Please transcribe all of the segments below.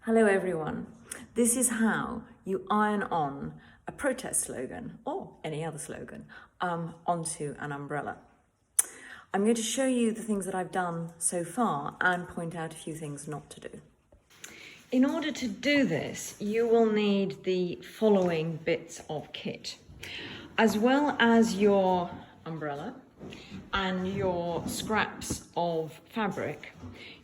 Hello everyone. This is how you iron on a protest slogan or any other slogan onto an umbrella. I'm going to show you the things that I've done so far and point out a few things not to do. In order to do this, you will need the following bits of kit, as well as your umbrella and your scraps of fabric.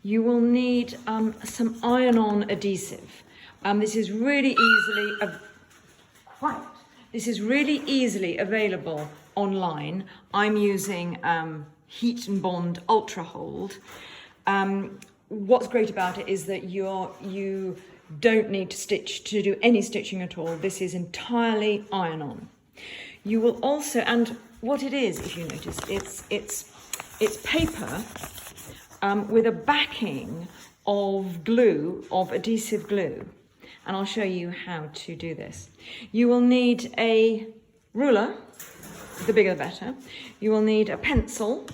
You will need some iron-on adhesive. This is really easily available online. I'm using Heat and Bond Ultra Hold. What's great about it is that you don't need to do any stitching at all. This is entirely iron-on. You will also, and what it is, if you notice, it's paper with a backing of glue, of adhesive glue, and I'll show you how to do this. You will need a ruler, the bigger the better. You will need a pencil,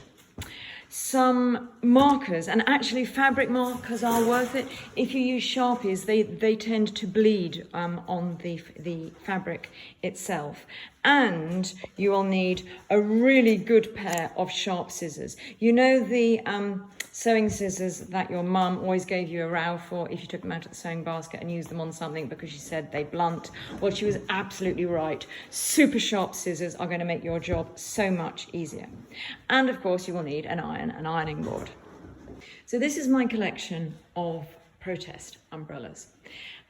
some markers, and actually fabric markers are worth it. If you use Sharpies, they tend to bleed on the fabric itself. And you will need a really good pair of sharp scissors. You know the sewing scissors that your mum always gave you a row for if you took them out of the sewing basket and used them on something because she said they blunt? Well, she was absolutely right. Super sharp scissors are going to make your job so much easier. And of course you will need an ironing board. So this is my collection of protest umbrellas.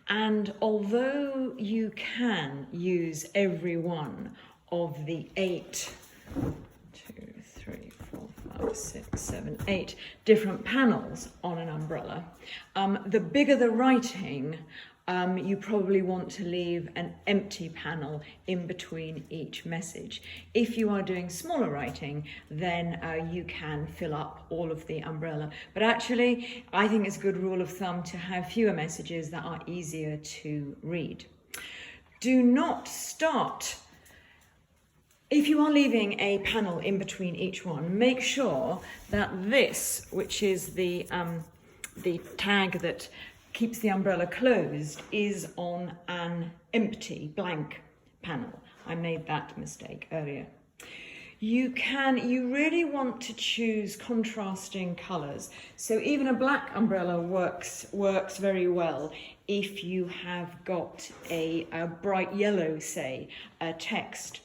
And although you can use every one of the 8 different panels on an umbrella, the bigger the writing, you probably want to leave an empty panel in between each message. If you are doing smaller writing, then you can fill up all of the umbrella. But actually, I think it's a good rule of thumb to have fewer messages that are easier to read. Do not start. If you are leaving a panel in between each one, make sure that this, which is the tag that keeps the umbrella closed, is on an empty blank panel. I made that mistake earlier. You really want to choose contrasting colours. So even a black umbrella works very well if you have got a bright yellow, say, text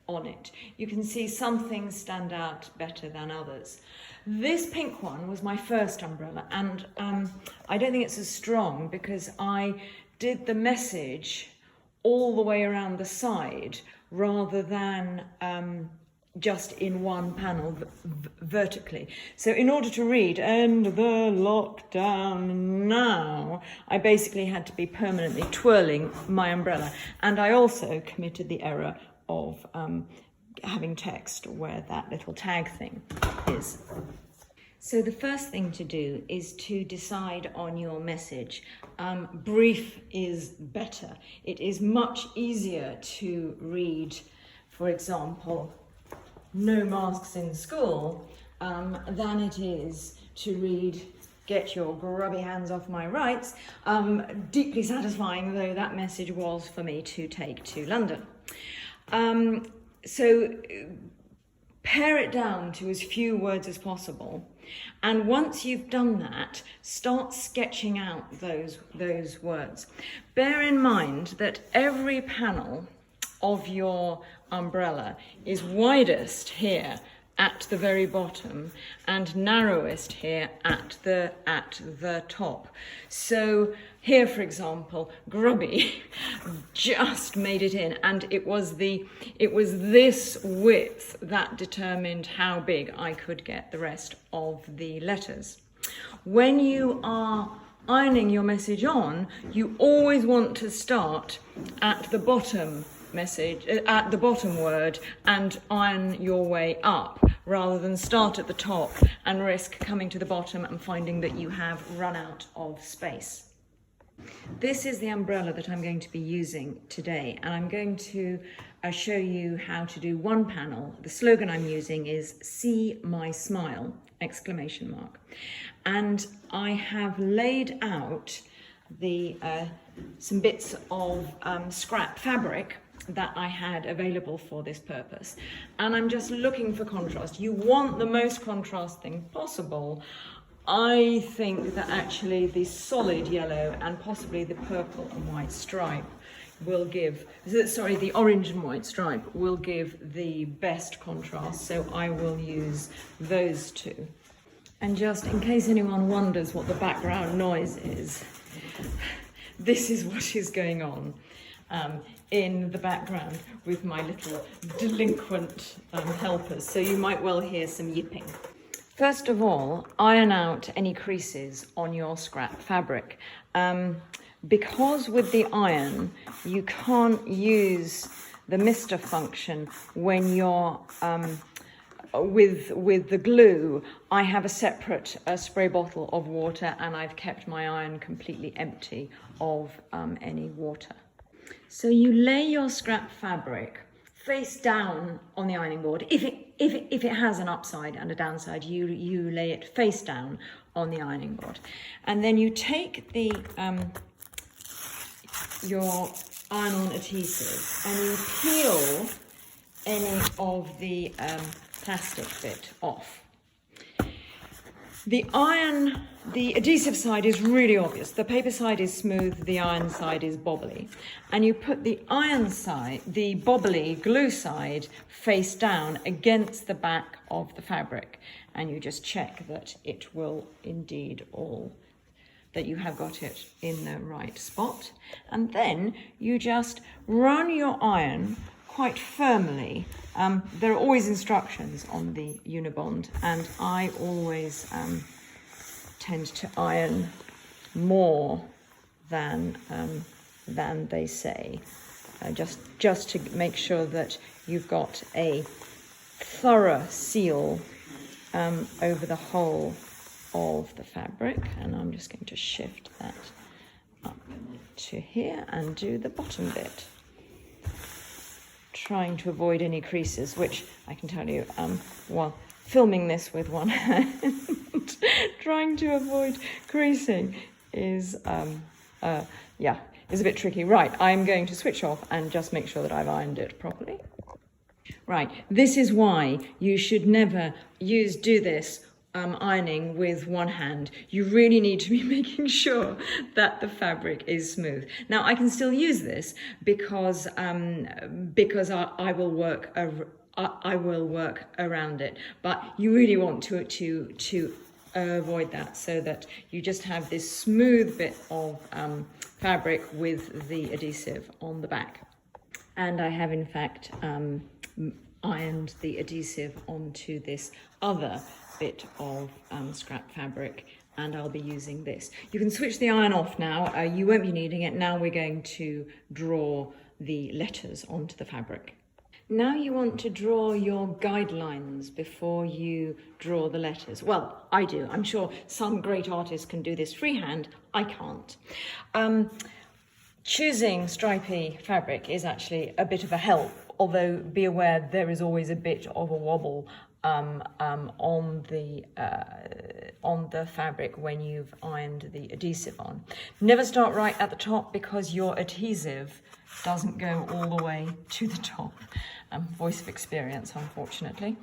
on it. You can see some things stand out better than others. This pink one was my first umbrella, and I don't think it's as strong because I did the message all the way around the side rather than just in one panel vertically. So in order to read "end the lockdown now," I basically had to be permanently twirling my umbrella, and I also committed the error of having text where that little tag thing is. So the first thing to do is to decide on your message. Brief is better. It is much easier to read, for example, "no masks in school," than it is to read "get your grubby hands off my rights," deeply satisfying though that message was for me to take to London. So pare it down to as few words as possible, and once you've done that, start sketching out those words. Bear in mind that every panel of your umbrella is widest here at the very bottom and narrowest here at the top. So here, for example, grubby just made it in, and it was this width that determined how big I could get the rest of the letters. When you are ironing your message on, you always want to start at the bottom word and iron your way up, rather than start at the top and risk coming to the bottom and finding that you have run out of space. This is the umbrella that I'm going to be using today, and I'm going to show you how to do one panel. The slogan I'm using is "See My Smile!" And I have laid out some bits of scrap fabric that I had available for this purpose, and I'm just looking for contrast. You want the most contrasting possible. I think that actually the solid yellow and possibly the purple and white stripe will give, sorry, the orange and white stripe will give the best contrast, so I will use those two. And just in case anyone wonders what the background noise is, this is what is going on in the background with my little delinquent helpers, so you might well hear some yipping. First of all, iron out any creases on your scrap fabric. Because with the iron, you can't use the mister function when you're with the glue. I have a separate spray bottle of water, and I've kept my iron completely empty of any water. So you lay your scrap fabric face down on the ironing board. If it has an upside and a downside, you lay it face down on the ironing board, and then you take the your iron-on adhesive and you peel any of the plastic bit off. The adhesive side is really obvious. The paper side is smooth, the iron side is bobbly. And you put the iron side, the bobbly glue side, face down against the back of the fabric. And you just check that it will indeed that you have got it in the right spot. And then you just run your iron quite firmly. There are always instructions on the Unibond, and I always tend to iron more than they say, just to make sure that you've got a thorough seal over the whole of the fabric. And I'm just going to shift that up to here and do the bottom bit, trying to avoid any creases, which I can tell you, while filming this with one hand, trying to avoid creasing is a bit tricky. Right, I'm going to switch off and just make sure that I've ironed it properly. Right, this is why you should never do this ironing with one hand. You really need to be making sure that the fabric is smooth. Now I can still use this because I will work around it, but you really want to avoid that, so that you just have this smooth bit of fabric with the adhesive on the back. And I have in fact ironed the adhesive onto this other bit of scrap fabric, and I'll be using this. You can switch the iron off now. You won't be needing it. Now we're going to draw the letters onto the fabric. Now you want to draw your guidelines before you draw the letters. Well, I do. I'm sure some great artists can do this freehand. I can't. Choosing stripy fabric is actually a bit of a help, although be aware there is always a bit of a wobble on the fabric when you've ironed the adhesive on. Never start right at the top, because your adhesive doesn't go all the way to the top. Voice of experience, unfortunately.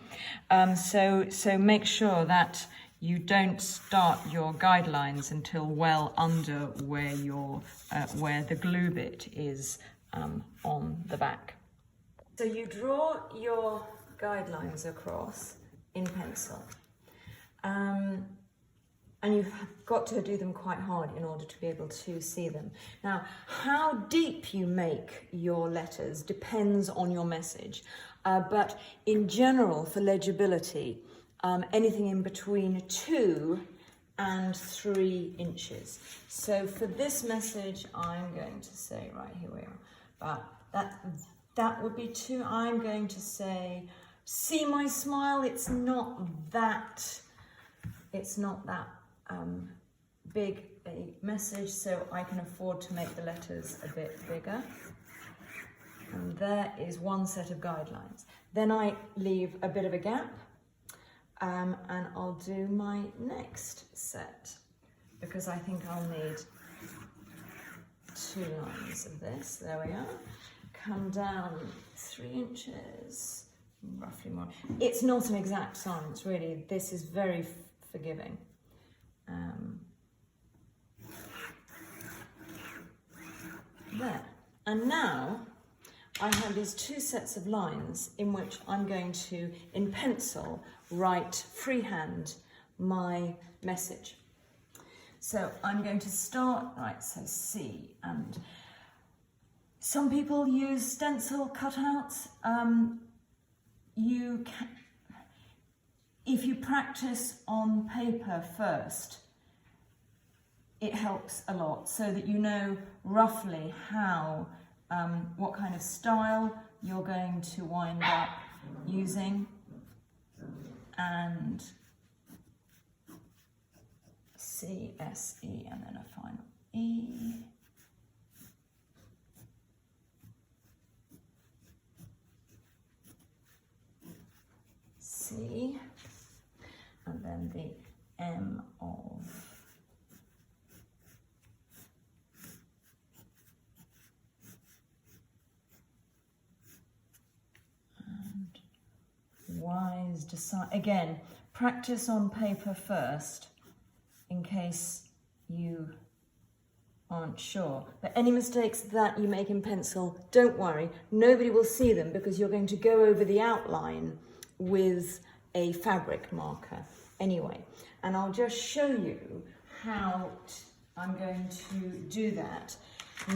So make sure that you don't start your guidelines until well under where the glue bit is on the back. So you draw your guidelines across in pencil, and you've got to do them quite hard in order to be able to see them. Now, how deep you make your letters depends on your message, but in general, for legibility, anything in between 2 and 3 inches. So for this message, I'm going to say, right, here we are, but that would be 2. I'm going to say, see my smile, it's not that big a message, so I can afford to make the letters a bit bigger. And there is one set of guidelines. Then I leave a bit of a gap, and I'll do my next set, because I think I'll need 2 lines of this, there we are. Come down 3 inches, roughly more. It's not an exact science, really. This is very forgiving. There. And now I have these 2 sets of lines in which I'm going to, in pencil, write freehand my message. So I'm going to start, right, so C, and some people use stencil cutouts. You can, if you practice on paper first, it helps a lot so that you know roughly how, what kind of style you're going to wind up using, and C, S, E, and then a final E. C, and then the M of wise decide. Again, practice on paper first in case you aren't sure. But any mistakes that you make in pencil, don't worry, nobody will see them because you're going to go over the outline with a fabric marker anyway. And I'll just show you how I'm going to do that.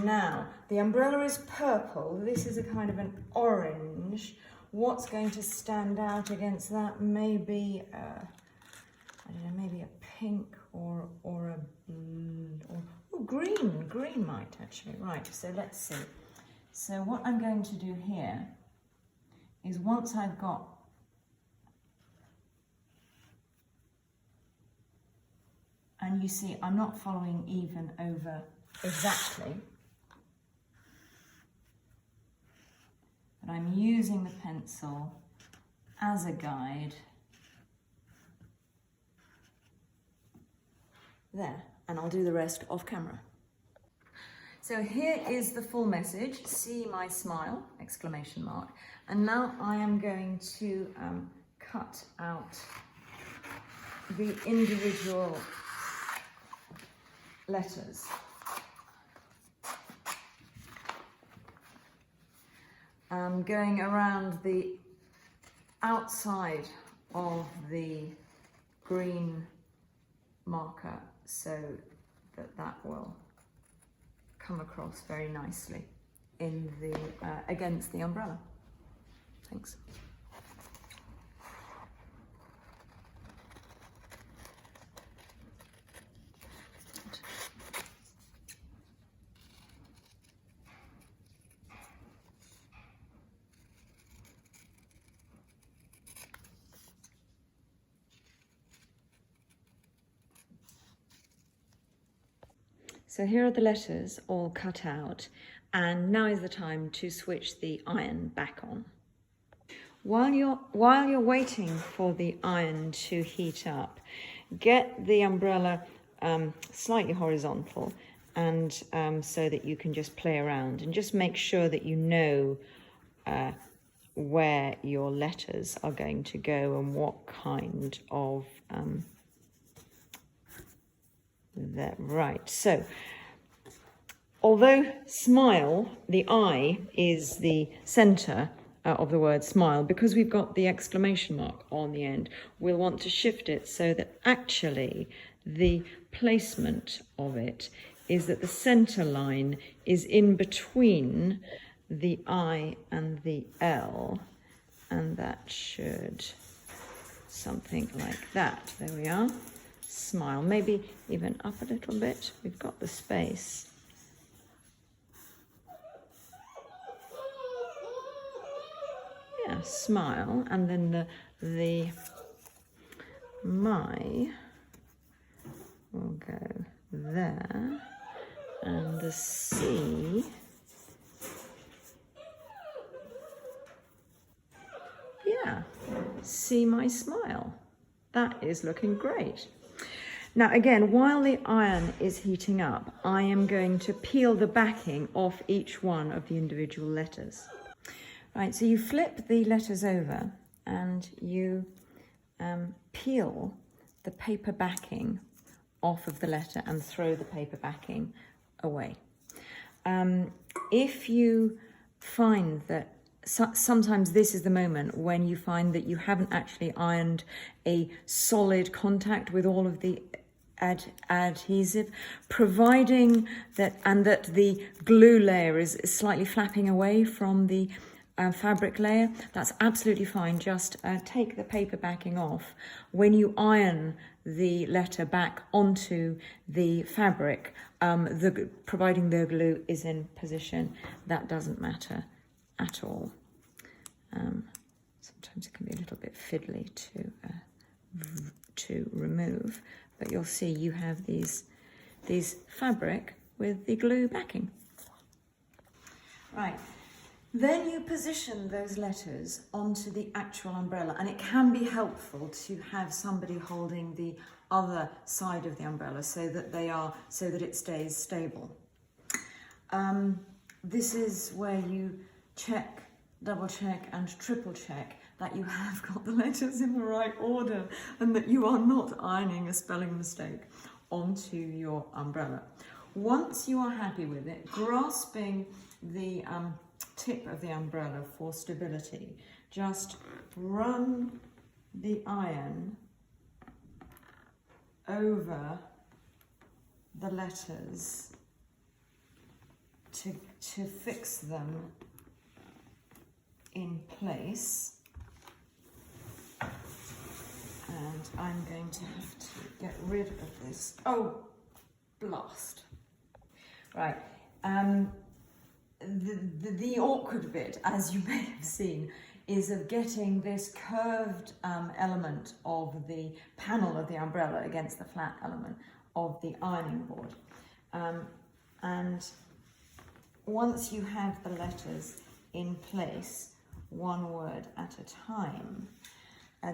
Now, the umbrella is purple. This is a kind of an orange. What's going to stand out against that? Maybe, I don't know, maybe a pink or a blue, or green. Green might actually. Right, so let's see. So what I'm going to do here is once I've got and you see, I'm not following even over exactly, but I'm using the pencil as a guide. There, and I'll do the rest off camera. So here is the full message, see my smile, exclamation mark. And now I am going to cut out the individual letters. I'm going around the outside of the green marker so that that will come across very nicely in the against the umbrella. Thanks. So here are the letters all cut out, and now is the time to switch the iron back on. While you're waiting for the iron to heat up, get the umbrella slightly horizontal, and so that you can just play around and just make sure that you know where your letters are going to go and what kind of right. So although smile, the I is the center of the word smile, because we've got the exclamation mark on the end, we'll want to shift it so that actually the placement of it is that the center line is in between the I and the L, and that should something like that. There we are. Smile, maybe even up a little bit. We've got the space. Yeah, smile, and then the my will go there, and the C, yeah, see my smile. That is looking great. Now again, while the iron is heating up, I am going to peel the backing off each one of the individual letters. Right, so you flip the letters over and you peel the paper backing off of the letter and throw the paper backing away. If you find that sometimes this is the moment when you find that you haven't actually ironed a solid contact with all of the adhesive, providing that the glue layer is slightly flapping away from the fabric layer, that's absolutely fine. Just take the paper backing off. When you iron the letter back onto the fabric, providing the glue is in position, that doesn't matter at all. Sometimes it can be a little bit fiddly to remove, but you'll see you have these fabric with the glue backing. Right. Then you position those letters onto the actual umbrella, and it can be helpful to have somebody holding the other side of the umbrella so that it stays stable. This is where you check, double check and triple check that you have got the letters in the right order and that you are not ironing a spelling mistake onto your umbrella. Once you are happy with it, grasping the tip of the umbrella for stability, just run the iron over the letters to fix them in place. And I'm going to have to get rid of this. Oh, blast. Right. The awkward bit, as you may have seen, is of getting this curved element of the panel of the umbrella against the flat element of the ironing board. And once you have the letters in place, one word at a time,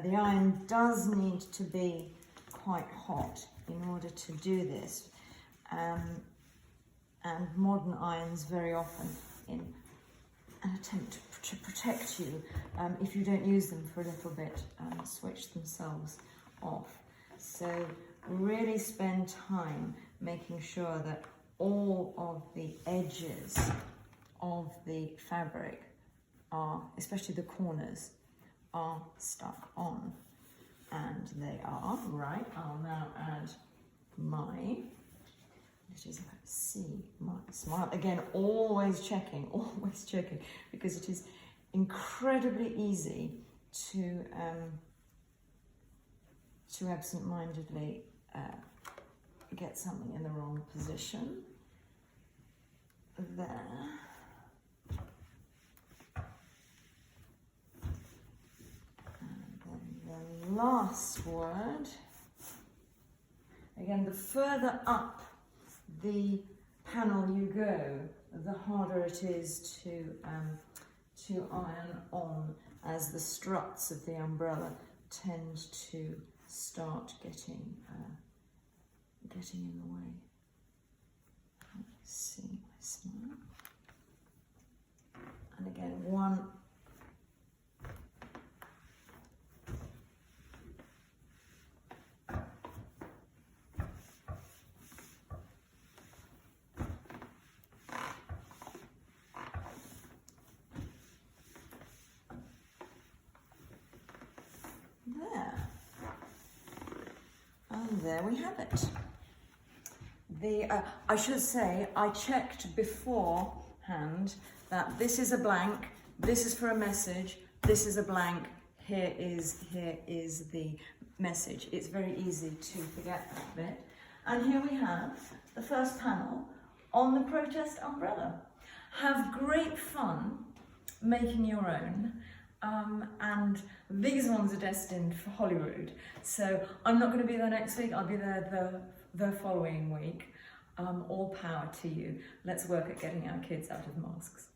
the iron does need to be quite hot in order to do this. And modern irons very often, in an attempt to protect you, if you don't use them for a little bit, switch themselves off. So really spend time making sure that all of the edges of the fabric are, especially the corners, are stuck on. And they are. Right, I'll now add my... see my smile again, always checking, because it is incredibly easy to absent-mindedly get something in the wrong position. There. And then the last word, again, the further up the panel you go, the harder it is to iron on, as the struts of the umbrella tend to start getting in the way. Let's see my smile. And again, one. And there we have it. I should say, I checked beforehand that this is a blank, this is for a message, this is a blank, here is the message. It's very easy to forget that bit. And here we have the first panel on the protest umbrella. Have great fun making your own. And these ones are destined for Hollywood. So I'm not going to be there next week, I'll be there the following week. All power to you. Let's work at getting our kids out of masks.